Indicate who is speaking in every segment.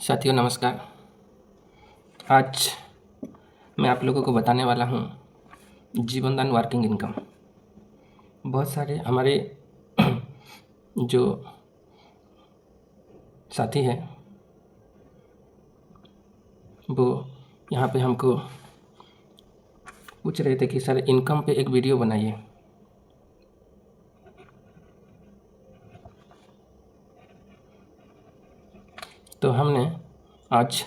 Speaker 1: साथियों नमस्कार। आज मैं आप लोगों को बताने वाला हूँ जीवनदान वर्किंग इनकम। बहुत सारे हमारे जो साथी हैं वो यहाँ पे हमको पूछ रहे थे कि सर इनकम पे एक वीडियो बनाइए। तो हमने आज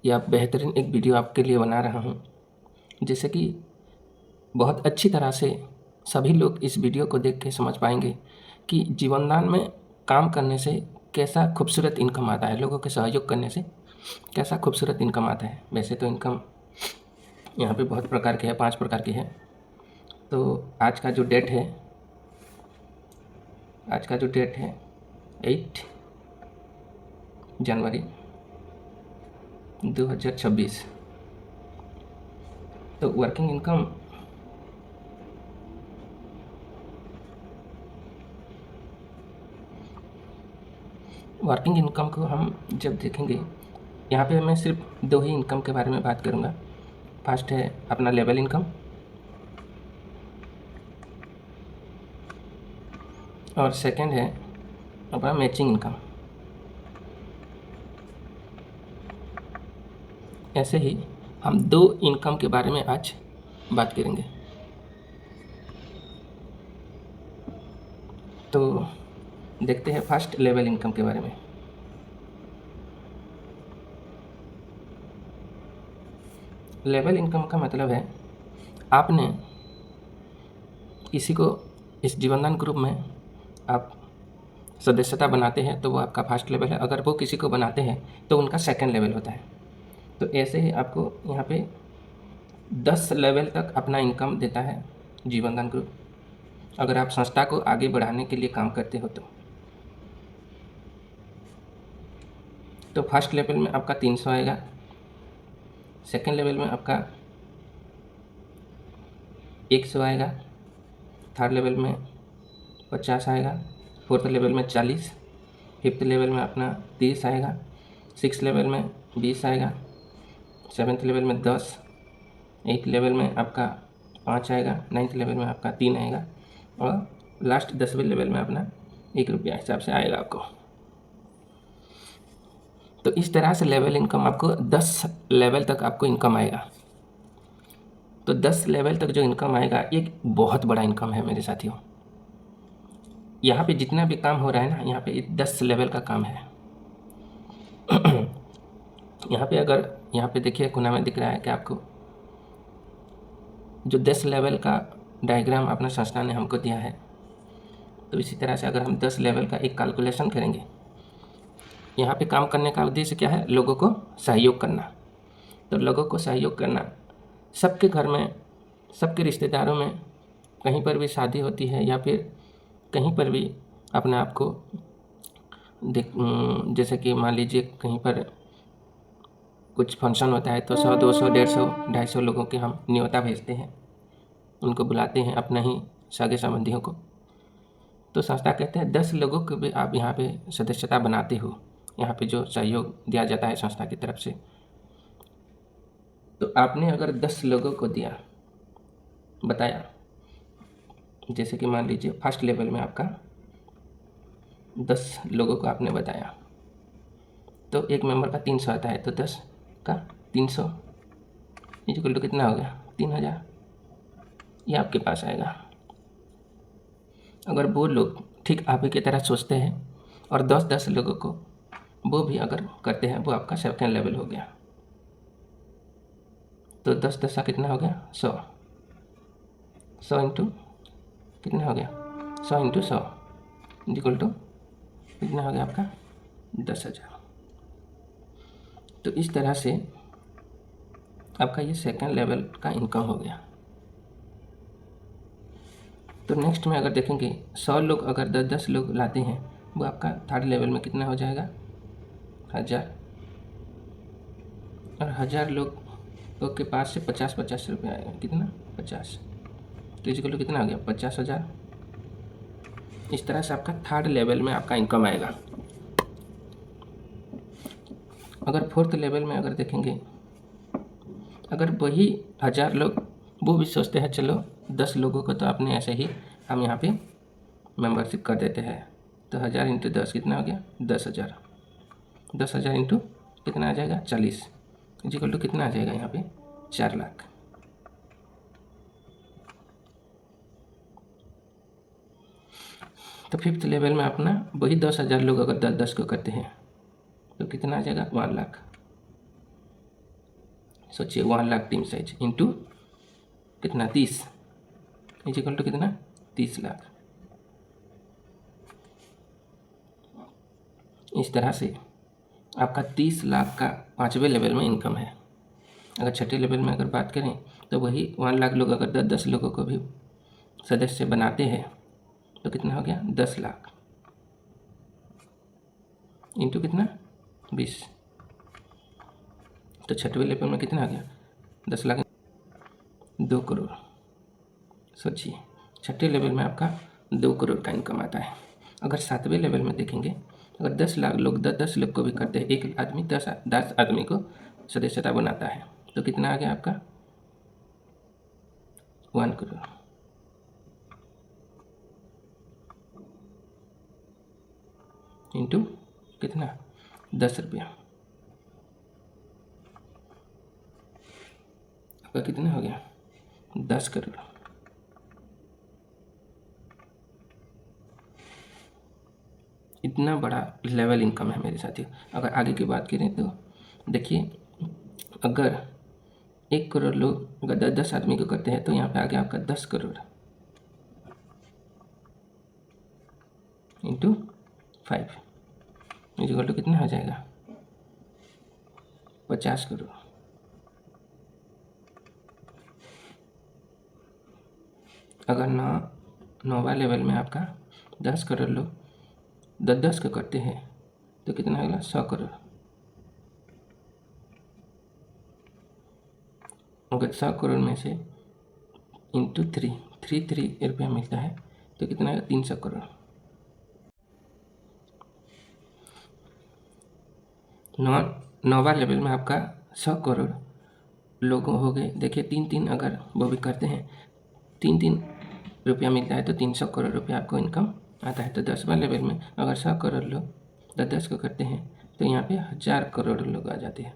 Speaker 1: यह बेहतरीन एक वीडियो आपके लिए बना रहा हूँ, जिससे कि बहुत अच्छी तरह से सभी लोग इस वीडियो को देख के समझ पाएंगे कि जीवनदान में काम करने से कैसा खूबसूरत इनकम आता है, लोगों के सहयोग करने से कैसा खूबसूरत इनकम आता है। वैसे तो इनकम यहाँ पे बहुत प्रकार के है, 5 प्रकार की है। तो आज का जो डेट है 8 जनवरी 2026। तो वर्किंग इनकम को हम जब देखेंगे, यहाँ पे मैं सिर्फ 2 ही इनकम के बारे में बात करूँगा। फर्स्ट है अपना लेवल इनकम और सेकंड है अपना मैचिंग इनकम। ऐसे ही हम 2 इनकम के बारे में आज बात करेंगे। तो देखते हैं फर्स्ट लेवल इनकम के बारे में। लेवल इनकम का मतलब है आपने किसी को इस जीवनदान ग्रुप में आप सदस्यता बनाते हैं तो वो आपका फर्स्ट लेवल है। अगर वो किसी को बनाते हैं तो उनका सेकंड लेवल होता है। तो ऐसे ही आपको यहाँ पे 10 लेवल तक अपना इनकम देता है जीवनदान ग्रुप, अगर आप संस्था को आगे बढ़ाने के लिए काम करते हो तो फर्स्ट लेवल में आपका 300 आएगा, सेकंड लेवल में आपका 100 आएगा, थर्ड लेवल में 50 आएगा, फोर्थ लेवल में 40, फिफ्थ लेवल में अपना 30 आएगा, सिक्स लेवल में 20 आएगा, सेवन्थ लेवल में 10, एट्थ लेवल में आपका 5 आएगा, नाइन्थ लेवल में आपका 3 आएगा और लास्ट 10वें लेवल में अपना 1 रुपया हिसाब से आएगा आपको। तो इस तरह से लेवल इनकम आपको 10 लेवल तक आपको इनकम आएगा। तो 10 लेवल तक जो इनकम आएगा एक बहुत बड़ा इनकम है मेरे साथियों। यहाँ पे जितना भी काम हो रहा है ना, यहाँ पे 10 लेवल का काम है। यहाँ पे देखिए कोना में दिख रहा है कि आपको जो 10 लेवल का डायग्राम अपना संस्था ने हमको दिया है। तो इसी तरह से अगर हम 10 लेवल का एक कैलकुलेशन करेंगे, यहाँ पे काम करने का उद्देश्य क्या है? लोगों को सहयोग करना। तो लोगों को सहयोग करना, सबके घर में, सबके रिश्तेदारों में कहीं पर भी शादी होती है या फिर कहीं पर भी अपने आप को जैसे कि मान लीजिए कहीं पर कुछ फंक्शन होता है तो 100, 200, 150, 250 लोगों के हम न्योता भेजते हैं, उनको बुलाते हैं अपने ही सगे संबंधियों को। तो संस्था कहते हैं 10 लोगों को भी आप यहाँ पे सदस्यता बनाते हो, यहाँ पे जो सहयोग दिया जाता है संस्था की तरफ से। तो आपने अगर 10 लोगों को दिया, बताया, जैसे कि मान लीजिए फर्स्ट लेवल में आपका 10 लोगों को आपने बताया, तो एक मेंबर का 300 आता है, तो 10 का 300 इक्वल टू कितना हो गया? 3000। ये आपके पास आएगा। अगर वो लोग ठीक आप ही की तरह सोचते हैं और 10-10 लोगों को वो भी अगर करते हैं, वो आपका सेकंड लेवल हो गया। तो 10-10 का कितना हो गया? 100। 100 इंटू कितना हो गया? 100 इंटू 100 इक्वल टू कितना हो गया आपका? 10,000। तो इस तरह से आपका ये सेकंड लेवल का इनकम हो गया। तो नेक्स्ट में अगर देखेंगे 100 लोग अगर 10-10 लोग लाते हैं, वो आपका थर्ड लेवल में कितना हो जाएगा? 1000। और 1000 लोग के पास से 50-50 रुपये आएगा। कितना? 50। तो इसको कितना आ गया? 50,000। इस तरह से आपका थर्ड लेवल में आपका इनकम आएगा। अगर फोर्थ लेवल में अगर देखेंगे, अगर वही 1000 लोग वो भी सोचते हैं चलो 10 लोगों को तो आपने ऐसे ही हम यहाँ पे मेंबरशिप कर देते हैं, तो 1000 इंटू 10 कितना हो गया? 10,000। 10,000 इंटू कितना आ जाएगा? 40 इक्वल टू कितना आ जाएगा यहाँ पे? 4 लाख। तो फिफ्थ लेवल में अपना वही 10,000 लोग अगर 10-10 को करते हैं तो कितना आ जाएगा? 1 लाख। सोचिए 1 लाख टीम साइज इंटू कितना? 30 इक्वल टू कितना? 30 लाख। इस तरह से आपका 30 लाख का 5वें लेवल में इनकम है। अगर छठे लेवल में अगर बात करें तो वही 1 लाख लोग अगर 10-10 लोगों को भी सदस्य बनाते हैं तो कितना हो गया? 10 लाख इंटू कितना? 20। तो छठवें लेवल में कितना आ गया? 10 लाख 2 करोड़। सोचिए छठे लेवल में आपका 2 करोड़ का इनकम आता है। अगर 7वें लेवल में देखेंगे, अगर 10 लाख लोग 10-10 लोग को भी करते हैं, एक आदमी 10 आदमी को सदस्यता बनाता है तो कितना आ गया आपका? 1 करोड़। इंटू कितना? 10 रुपया। आपका कितना हो गया? 10 करोड़। इतना बड़ा लेवल इनकम है मेरे साथियों। अगर आगे की बात करें तो देखिए, अगर 1 करोड़ लोग अगर 10-10 आदमी को करते हैं तो यहाँ पे आ गया आपका 10 करोड़ इंटू 5 इक्वल टू कितना हो जाएगा? 50 करोड़। अगर 9वां लेवल में आपका 10 करोड़ लोग 10-10 को करते हैं तो कितना होगा? 100 करोड़। अगर 100 करोड़ में से इंटू 3 रुपया मिलता है तो कितना है? 300 करोड़। 9वां लेवल में आपका 100 करोड़ लोगों हो गए। देखिए 3-3 अगर वो भी करते हैं, 3-3 रुपया मिलता है तो 300 करोड़ रुपया आपको इनकम आता है। तो 10वां लेवल में अगर 100 करोड़ लोग 10-10 को करते हैं तो यहाँ पे 1000 करोड़ लोग आ जाते हैं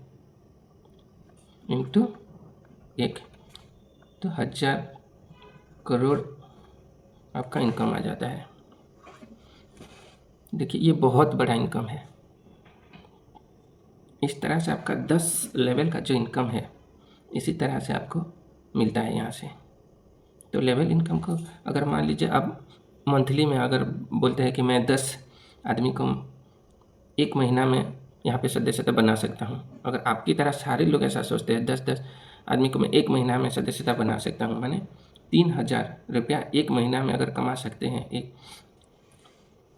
Speaker 1: इंटू 1, तो 1000 करोड़ आपका इनकम आ जाता है। देखिए ये बहुत बड़ा इनकम है। इस तरह से आपका 10 लेवल का जो इनकम है इसी तरह से आपको मिलता है यहाँ से। तो लेवल इनकम को अगर मान लीजिए आप मंथली में अगर बोलते हैं कि मैं 10 आदमी को 1 महीना में यहाँ पे सदस्यता बना सकता हूँ, अगर आपकी तरह सारे लोग ऐसा सोचते हैं 10-10 आदमी को मैं 1 महीना में सदस्यता बना सकता हूँ, माने 3,000 रुपया 1 महीना में अगर कमा सकते हैं एक,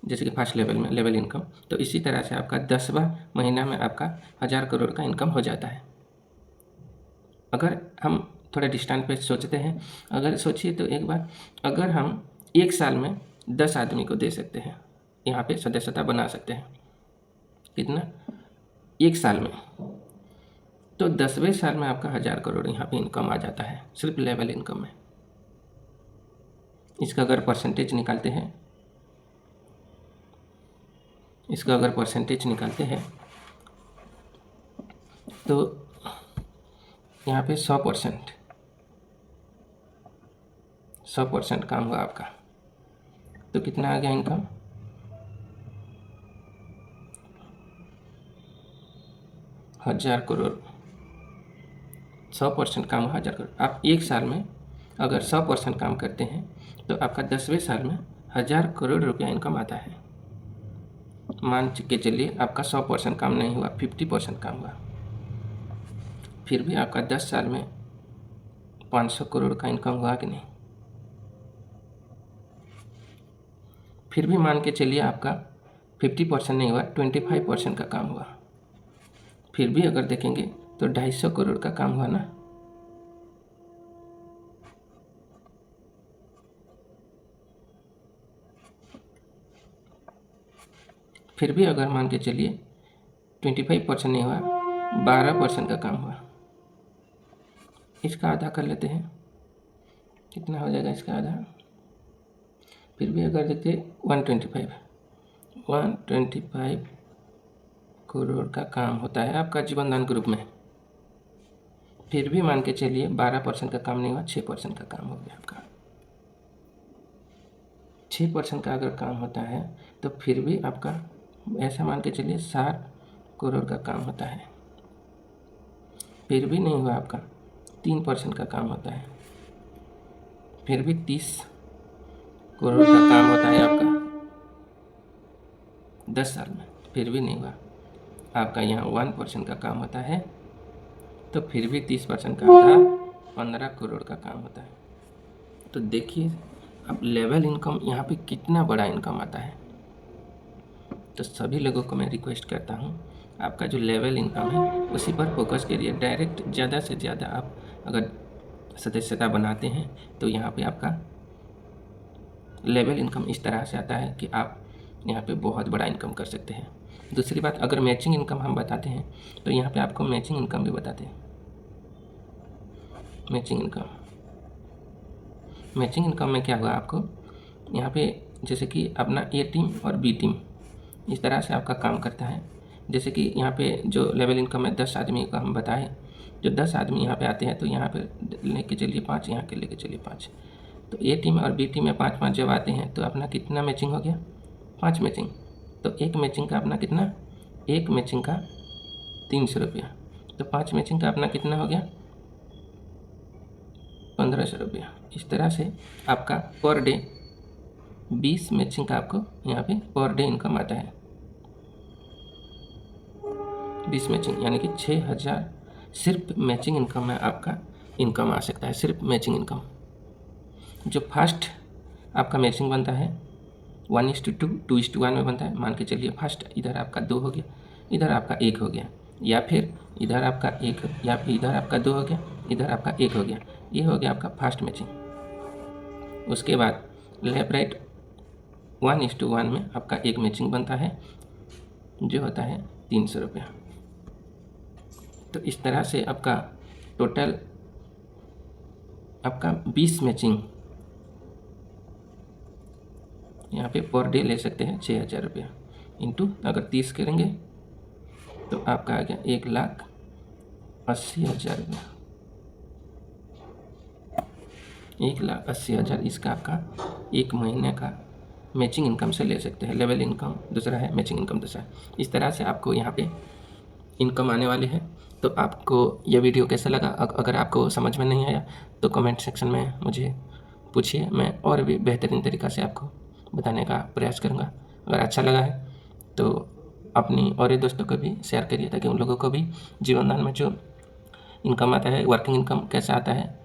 Speaker 1: जैसे कि फर्स्ट लेवल में लेवल इनकम, तो इसी तरह से आपका 10वां महीना में आपका 1000 करोड़ का इनकम हो जाता है। अगर हम थोड़ा डिस्टेंस पे सोचते हैं, अगर सोचिए तो एक बार अगर हम 1 साल में 10 आदमी को दे सकते हैं, यहाँ पे सदस्यता बना सकते हैं, कितना? 1 साल में, तो 10वें साल में आपका 1000 करोड़ यहाँ पे इनकम आ जाता है सिर्फ लेवल इनकम में। इसका अगर परसेंटेज निकालते हैं, तो यहाँ पे 100% काम हुआ आपका, तो कितना आ गया इनकम? 1000 करोड़। 100% काम हुआ 1000 करोड़। आप 1 साल में अगर 100% काम करते हैं तो आपका 10वें साल में 1000 करोड़ रुपया इनकम आता है। मान के चलिए आपका 100% काम नहीं हुआ, 50% काम हुआ, फिर भी आपका 10 साल में 500 करोड़ का इनकम हुआ कि नहीं? फिर भी मान के चलिए आपका 50% नहीं हुआ, 25% का काम हुआ, फिर भी अगर देखेंगे तो 250 करोड़ का काम हुआ ना। फिर भी अगर मान के चलिए 25% नहीं हुआ, 12% का काम हुआ। इसका आधा कर लेते हैं, कितना हो जाएगा इसका आधा। फिर भी अगर देखते 125 करोड़ का काम होता है आपका जीवन दान ग्रुप में। फिर भी मान के चलिए 12% का काम नहीं हुआ, 6% का काम हो गया आपका। 6% का अगर काम होता है तो फिर भी आपका ऐसा मान के चलिए 60 करोड़ का काम होता है। फिर भी नहीं हुआ आपका, 3% का काम होता है। फिर भी 30 करोड़ का काम होता है आपका 10 साल में। फिर भी नहीं हुआ आपका, यहाँ 1% का काम होता है। तो फिर भी 30% का होता है, 15 करोड़ का काम होता है। तो देखिए अब लेवल इनकम यहाँ पे कितना बड़ा इनकम आता है। तो सभी लोगों को मैं रिक्वेस्ट करता हूँ, आपका जो लेवल इनकम है उसी पर फोकस करिए। डायरेक्ट ज़्यादा से ज़्यादा आप अगर सदस्यता बनाते हैं तो यहाँ पे आपका लेवल इनकम इस तरह से आता है कि आप यहाँ पे बहुत बड़ा इनकम कर सकते हैं। दूसरी बात, अगर मैचिंग इनकम हम बताते हैं तो यहाँ पे आपको मैचिंग इनकम भी बताते हैं। मैचिंग इनकम में क्या होगा आपको, यहाँ पे जैसे कि अपना ए टीम और बी टीम इस तरह से आपका काम करता है। जैसे कि यहाँ पे जो लेवल इनकम है 10 आदमी का हम बताएं, जो 10 आदमी यहाँ पे आते हैं तो यहाँ पे लेके चलिए 5, यहाँ के लेके चलिए 5। तो ए टीम और बी टीम में 5-5 जब आते हैं तो अपना कितना मैचिंग हो गया, 5 मैचिंग। तो एक मैचिंग का अपना कितना, एक मैचिंग का 300 रुपया। तो 5 मैचिंग का अपना कितना हो गया, 1500 रुपया। इस तरह से आपका पर डे 20 मैचिंग का आपको यहाँ पे पर डे इनकम आता है। 20 मैचिंग यानी कि 6000 सिर्फ मैचिंग इनकम में आपका इनकम आ सकता है, सिर्फ मैचिंग इनकम। जो फर्स्ट आपका मैचिंग बनता है 1:2, 2:1 में बनता है। मान के चलिए फर्स्ट इधर आपका 2 हो गया, इधर आपका 1 हो गया, या फिर इधर आपका 1, या फिर इधर आपका 2 हो गया, इधर आपका 1 हो गया। ये हो गया आपका फर्स्ट मैचिंग। उसके बाद लेफ्ट राइट 1:1 में आपका एक मैचिंग बनता है जो होता है 300 रुपया। तो इस तरह से आपका टोटल आपका 20 मैचिंग यहाँ पे पर डे ले सकते हैं 6000 रुपया। इंटू अगर 30 करेंगे तो आपका आ गया 1,80,000 रुपया। 1,80,000 इसका आपका एक महीने का मैचिंग इनकम से ले सकते हैं। लेवल इनकम दूसरा है, मैचिंग इनकम दूसरा है। इस तरह से आपको यहाँ पे इनकम आने वाले हैं। तो आपको यह वीडियो कैसा लगा, अगर आपको समझ में नहीं आया तो कमेंट सेक्शन में मुझे पूछिए, मैं और भी बेहतरीन तरीक़ा से आपको बताने का प्रयास करूँगा। अगर अच्छा लगा है तो अपनी और दोस्तों को भी शेयर करिए ताकि उन लोगों को भी जीवन दान में जो इनकम आता है, वर्किंग इनकम कैसा आता है,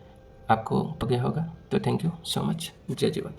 Speaker 1: आपको पता होगा। तो थैंक यू सो मच। जय जीवन।